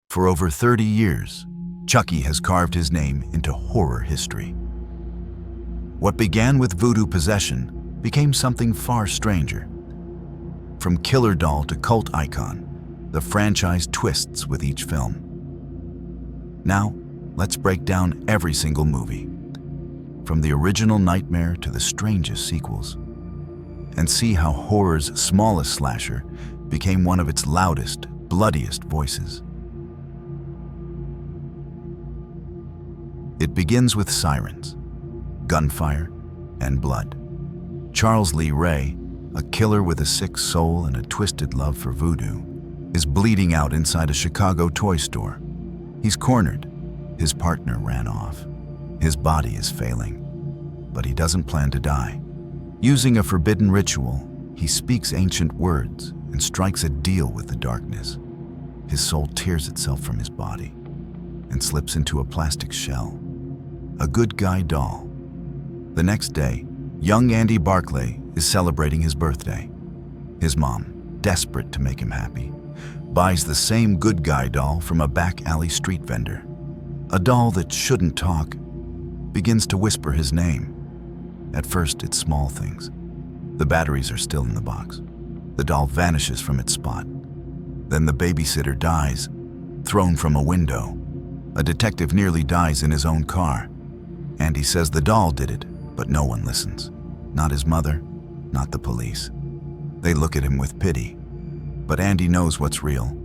For over 30 years, Chucky has carved his name into horror history. What began with voodoo possession became something far stranger. From killer doll to cult icon, the franchise twists with each film. Now, let's break down every single movie, from the original Nightmare to the strangest sequels, and see how horror's smallest slasher became one of its loudest, bloodiest voices. It begins with sirens, gunfire, and blood. Charles Lee Ray, a killer with a sick soul and a twisted love for voodoo, is bleeding out inside a Chicago toy store. He's cornered. His partner ran off. His body is failing, but he doesn't plan to die. Using a forbidden ritual, he speaks ancient words and strikes a deal with the darkness. His soul tears itself from his body and slips into a plastic shell, a good guy doll. The next day, young Andy Barclay is celebrating his birthday. His mom, desperate to make him happy, buys the same good guy doll from a back alley street vendor. A doll that shouldn't talk begins to whisper his name. At first, it's small things. The batteries are still in the box. The doll vanishes from its spot. Then the babysitter dies, thrown from a window. A detective nearly dies in his own car. Andy says the doll did it, but no one listens. Not his mother, not the police. They look at him with pity. But Andy knows what's real.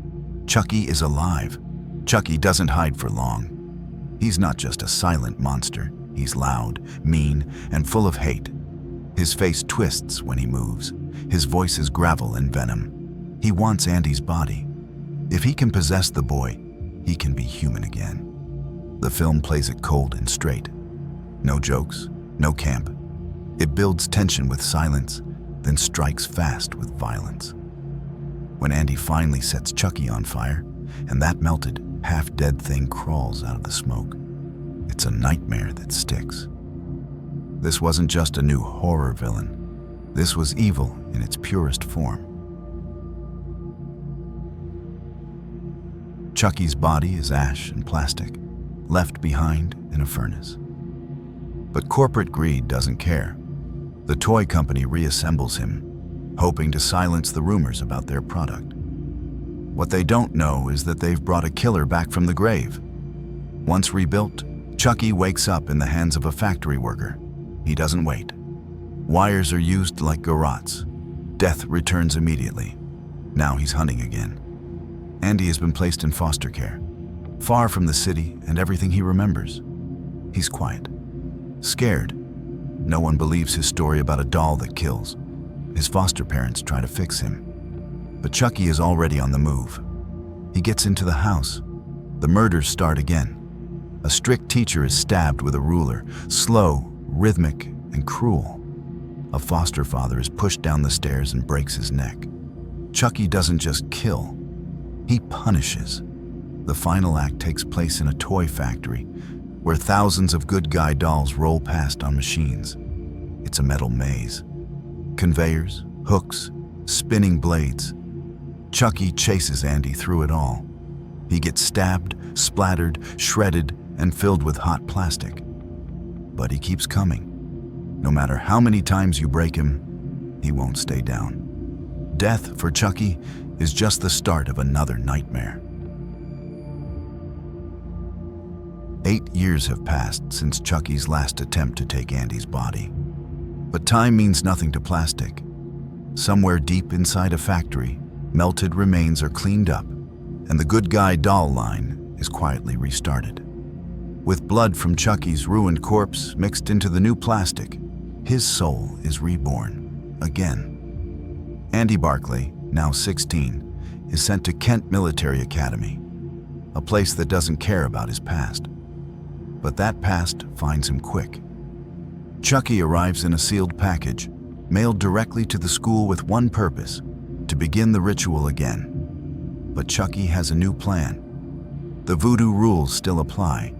Chucky is alive. Chucky doesn't hide for long. He's not just a silent monster. He's loud, mean, and full of hate. His face twists when he moves. His voice is gravel and venom. He wants Andy's body. If he can possess the boy, he can be human again. The film plays it cold and straight. No jokes, no camp. It builds tension with silence, then strikes fast with violence. When Andy finally sets Chucky on fire, and that melted, half-dead thing crawls out of the smoke, it's a nightmare that sticks. This wasn't just a new horror villain. This was evil in its purest form. Chucky's body is ash and plastic, left behind in a furnace. But corporate greed doesn't care. The toy company reassembles him, hoping to silence the rumors about their product. What they don't know is that they've brought a killer back from the grave. Once rebuilt, Chucky wakes up in the hands of a factory worker. He doesn't wait. Wires are used like garrotes. Death returns immediately. Now he's hunting again. Andy has been placed in foster care, far from the city and everything he remembers. He's quiet, scared. No one believes his story about a doll that kills. His foster parents try to fix him. But Chucky is already on the move. He gets into the house. The murders start again. A strict teacher is stabbed with a ruler, slow, rhythmic, and cruel. A foster father is pushed down the stairs and breaks his neck. Chucky doesn't just kill, he punishes. The final act takes place in a toy factory where thousands of good guy dolls roll past on machines. It's a metal maze. Conveyors, hooks, spinning blades. Chucky chases Andy through it all. He gets stabbed, splattered, shredded, and filled with hot plastic. But he keeps coming. No matter how many times you break him, he won't stay down. Death for Chucky is just the start of another nightmare. 8 years have passed since Chucky's last attempt to take Andy's body. But time means nothing to plastic. Somewhere deep inside a factory, melted remains are cleaned up, and the good guy doll line is quietly restarted. With blood from Chucky's ruined corpse mixed into the new plastic, his soul is reborn again. Andy Barclay, now 16, is sent to Kent Military Academy, a place that doesn't care about his past. But that past finds him quick. Chucky arrives in a sealed package, mailed directly to the school with one purpose: to begin the ritual again. But Chucky has a new plan. The voodoo rules still apply.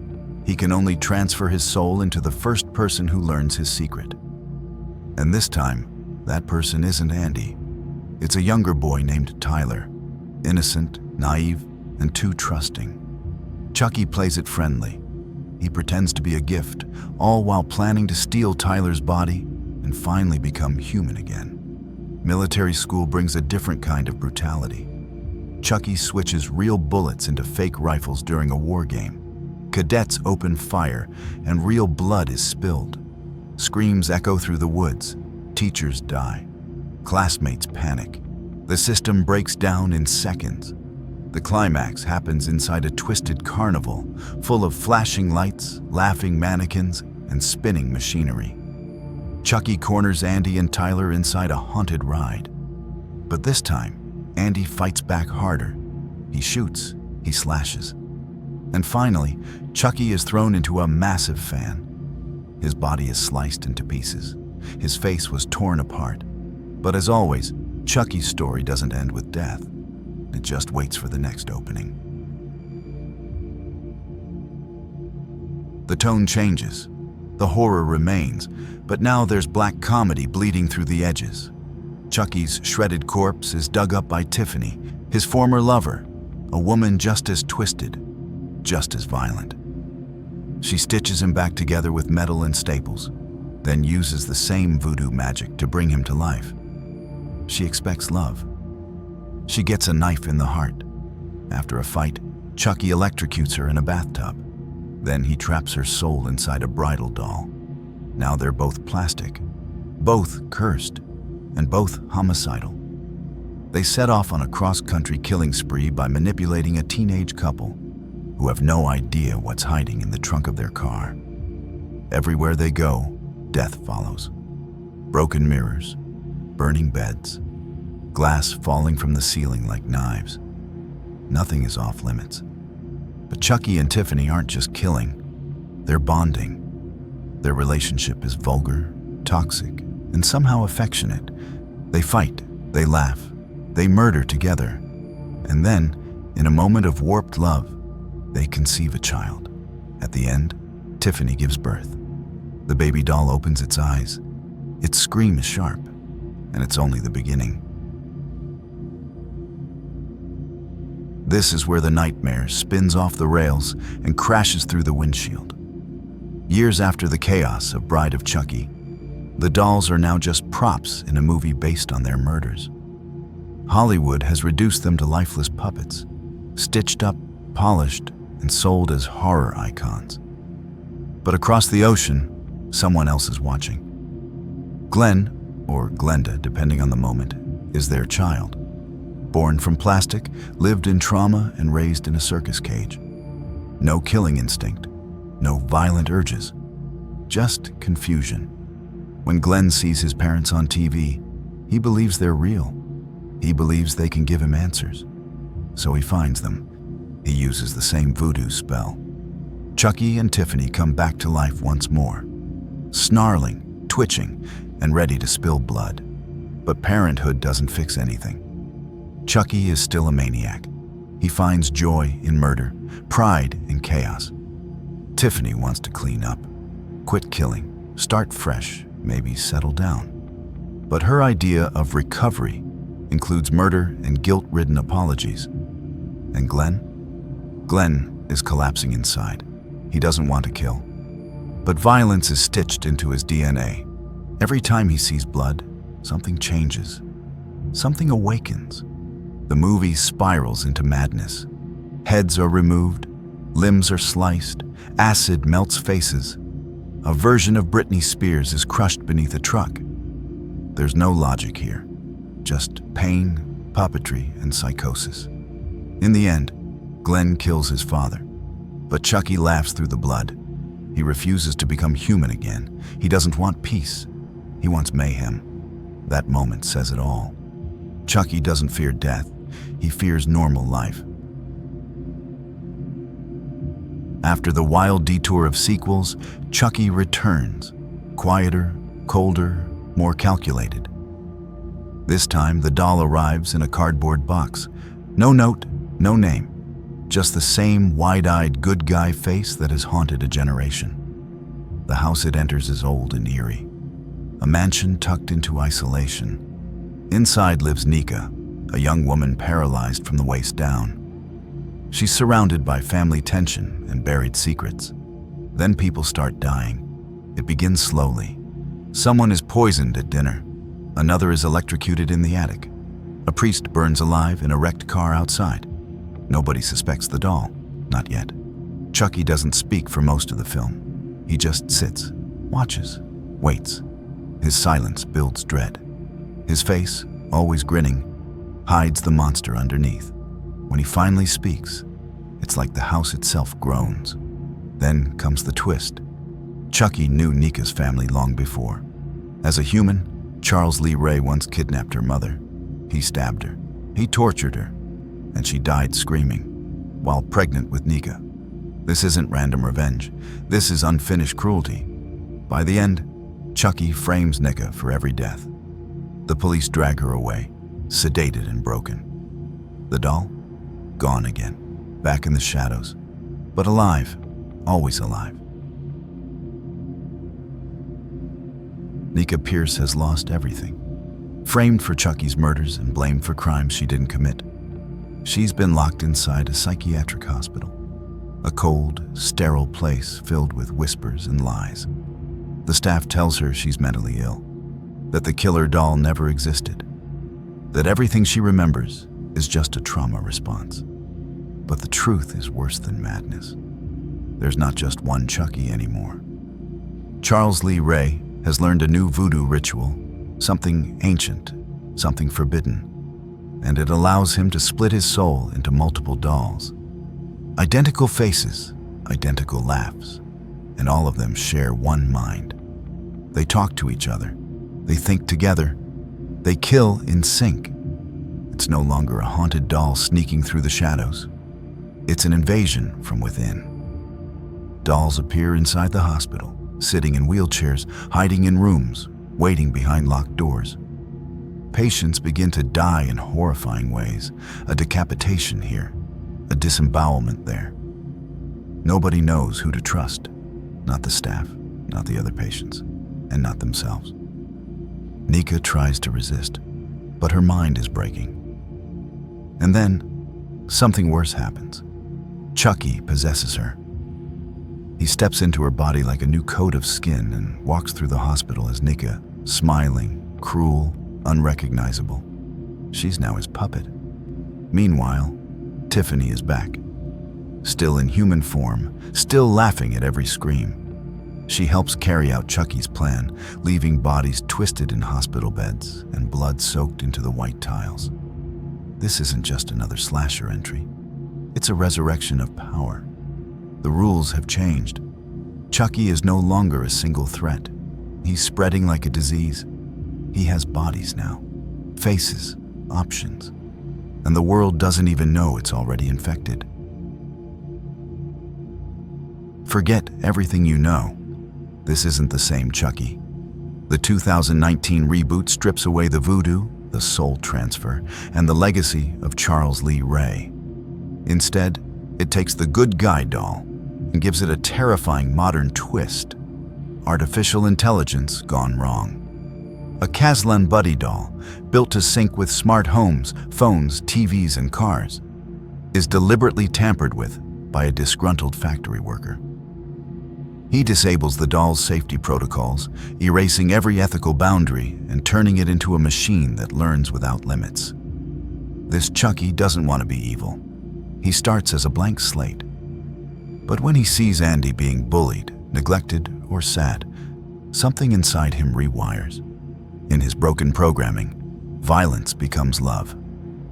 He can only transfer his soul into the first person who learns his secret. And this time, that person isn't Andy. It's a younger boy named Tyler. Innocent, naive, and too trusting. Chucky plays it friendly. He pretends to be a gift, all while planning to steal Tyler's body and finally become human again. Military school brings a different kind of brutality. Chucky switches real bullets into fake rifles during a war game. Cadets open fire, and real blood is spilled. Screams echo through the woods. Teachers die. Classmates panic. The system breaks down in seconds. The climax happens inside a twisted carnival, full of flashing lights, laughing mannequins, and spinning machinery. Chucky corners Andy and Tyler inside a haunted ride. But this time, Andy fights back harder. He shoots, he slashes. And finally, Chucky is thrown into a massive fan. His body is sliced into pieces. His face was torn apart. But as always, Chucky's story doesn't end with death. It just waits for the next opening. The tone changes. The horror remains, but now there's black comedy bleeding through the edges. Chucky's shredded corpse is dug up by Tiffany, his former lover, a woman just as twisted, just as violent. She stitches him back together with metal and staples, then uses the same voodoo magic to bring him to life. She expects love. She gets a knife in the heart. After a fight, Chucky electrocutes her in a bathtub. Then he traps her soul inside a bridal doll. Now they're both plastic, both cursed, and both homicidal. They set off on a cross-country killing spree by manipulating a teenage couple who have no idea what's hiding in the trunk of their car. Everywhere they go, death follows. Broken mirrors, burning beds, glass falling from the ceiling like knives. Nothing is off limits. But Chucky and Tiffany aren't just killing, they're bonding. Their relationship is vulgar, toxic, and somehow affectionate. They fight, they laugh, they murder together. And then, in a moment of warped love, they conceive a child. At the end, Tiffany gives birth. The baby doll opens its eyes. Its scream is sharp, and it's only the beginning. This is where the nightmare spins off the rails and crashes through the windshield. Years after the chaos of Bride of Chucky, the dolls are now just props in a movie based on their murders. Hollywood has reduced them to lifeless puppets, stitched up, polished, and sold as horror icons. But across the ocean, someone else is watching. Glen, or Glenda depending on the moment, is their child. Born from plastic, lived in trauma, and raised in a circus cage. No killing instinct, no violent urges, just confusion. When Glen sees his parents on TV, he believes they're real. He believes they can give him answers. So he finds them. He uses the same voodoo spell. Chucky and Tiffany come back to life once more, snarling, twitching, and ready to spill blood. But parenthood doesn't fix anything. Chucky is still a maniac. He finds joy in murder, pride in chaos. Tiffany wants to clean up, quit killing, start fresh, maybe settle down. But her idea of recovery includes murder and guilt-ridden apologies. And Glen? Glen is collapsing inside. He doesn't want to kill. But violence is stitched into his DNA. Every time he sees blood, something changes. Something awakens. The movie spirals into madness. Heads are removed, limbs are sliced, acid melts faces. A version of Britney Spears is crushed beneath a truck. There's no logic here, just pain, puppetry, and psychosis. In the end, Glen kills his father, but Chucky laughs through the blood. He refuses to become human again. He doesn't want peace. He wants mayhem. That moment says it all. Chucky doesn't fear death. He fears normal life. After the wild detour of sequels, Chucky returns, quieter, colder, more calculated. This time, the doll arrives in a cardboard box. No note, no name, just the same wide-eyed good guy face that has haunted a generation. The house it enters is old and eerie, a mansion tucked into isolation. Inside lives Nika, a young woman paralyzed from the waist down. She's surrounded by family tension and buried secrets. Then people start dying. It begins slowly. Someone is poisoned at dinner. Another is electrocuted in the attic. A priest burns alive in a wrecked car outside. Nobody suspects the doll. Not yet. Chucky doesn't speak for most of the film. He just sits, watches, waits. His silence builds dread. His face, always grinning, hides the monster underneath. When he finally speaks, it's like the house itself groans. Then comes the twist. Chucky knew Nika's family long before. As a human, Charles Lee Ray once kidnapped her mother. He stabbed her. He tortured her. And she died screaming, while pregnant with Nika. This isn't random revenge. This is unfinished cruelty. By the end, Chucky frames Nika for every death. The police drag her away, sedated and broken. The doll? Gone again, back in the shadows. But alive, always alive. Nika Pierce has lost everything. Framed for Chucky's murders and blamed for crimes she didn't commit. She's been locked inside a psychiatric hospital. A cold, sterile place filled with whispers and lies. The staff tells her she's mentally ill, that the killer doll never existed, that everything she remembers is just a trauma response. But the truth is worse than madness. There's not just one Chucky anymore. Charles Lee Ray has learned a new voodoo ritual, something ancient, something forbidden, and it allows him to split his soul into multiple dolls. Identical faces, identical laughs, and all of them share one mind. They talk to each other. They think together. They kill in sync. It's no longer a haunted doll sneaking through the shadows. It's an invasion from within. Dolls appear inside the hospital, sitting in wheelchairs, hiding in rooms, waiting behind locked doors. Patients begin to die in horrifying ways. A decapitation here, a disembowelment there. Nobody knows who to trust. Not the staff, not the other patients, and not themselves. Nika tries to resist, but her mind is breaking. And then, something worse happens. Chucky possesses her. He steps into her body like a new coat of skin and walks through the hospital as Nika, smiling, cruel, unrecognizable. She's now his puppet. Meanwhile, Tiffany is back. Still in human form, still laughing at every scream. She helps carry out Chucky's plan, leaving bodies twisted in hospital beds and blood soaked into the white tiles. This isn't just another slasher entry. It's a resurrection of power. The rules have changed. Chucky is no longer a single threat. He's spreading like a disease. He has bodies now, faces, options, and the world doesn't even know it's already infected. Forget everything you know. This isn't the same Chucky. The 2019 reboot strips away the voodoo, the soul transfer, and the legacy of Charles Lee Ray. Instead, it takes the good guy doll and gives it a terrifying modern twist. Artificial intelligence gone wrong. A Glen buddy doll, built to sync with smart homes, phones, TVs, and cars, is deliberately tampered with by a disgruntled factory worker. He disables the doll's safety protocols, erasing every ethical boundary and turning it into a machine that learns without limits. This Chucky doesn't want to be evil. He starts as a blank slate. But when he sees Andy being bullied, neglected, or sad, something inside him rewires. In his broken programming, violence becomes love.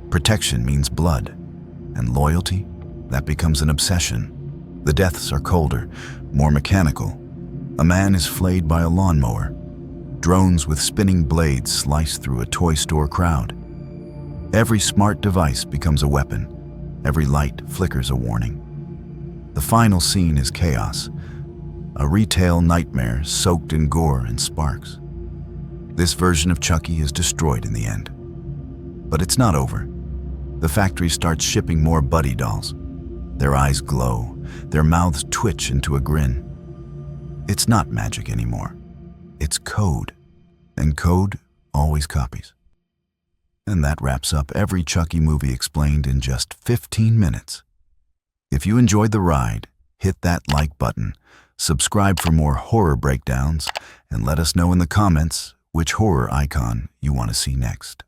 Protection means blood. And loyalty, that becomes an obsession. The deaths are colder, more mechanical. A man is flayed by a lawnmower. Drones with spinning blades slice through a toy store crowd. Every smart device becomes a weapon. Every light flickers a warning. The final scene is chaos. A retail nightmare soaked in gore and sparks. This version of Chucky is destroyed in the end. But it's not over. The factory starts shipping more buddy dolls. Their eyes glow, their mouths twitch into a grin. It's not magic anymore. It's code. And code always copies. And that wraps up every Chucky movie explained in just 15 minutes. If you enjoyed the ride, hit that like button, subscribe for more horror breakdowns, and let us know in the comments which horror icon you want to see next.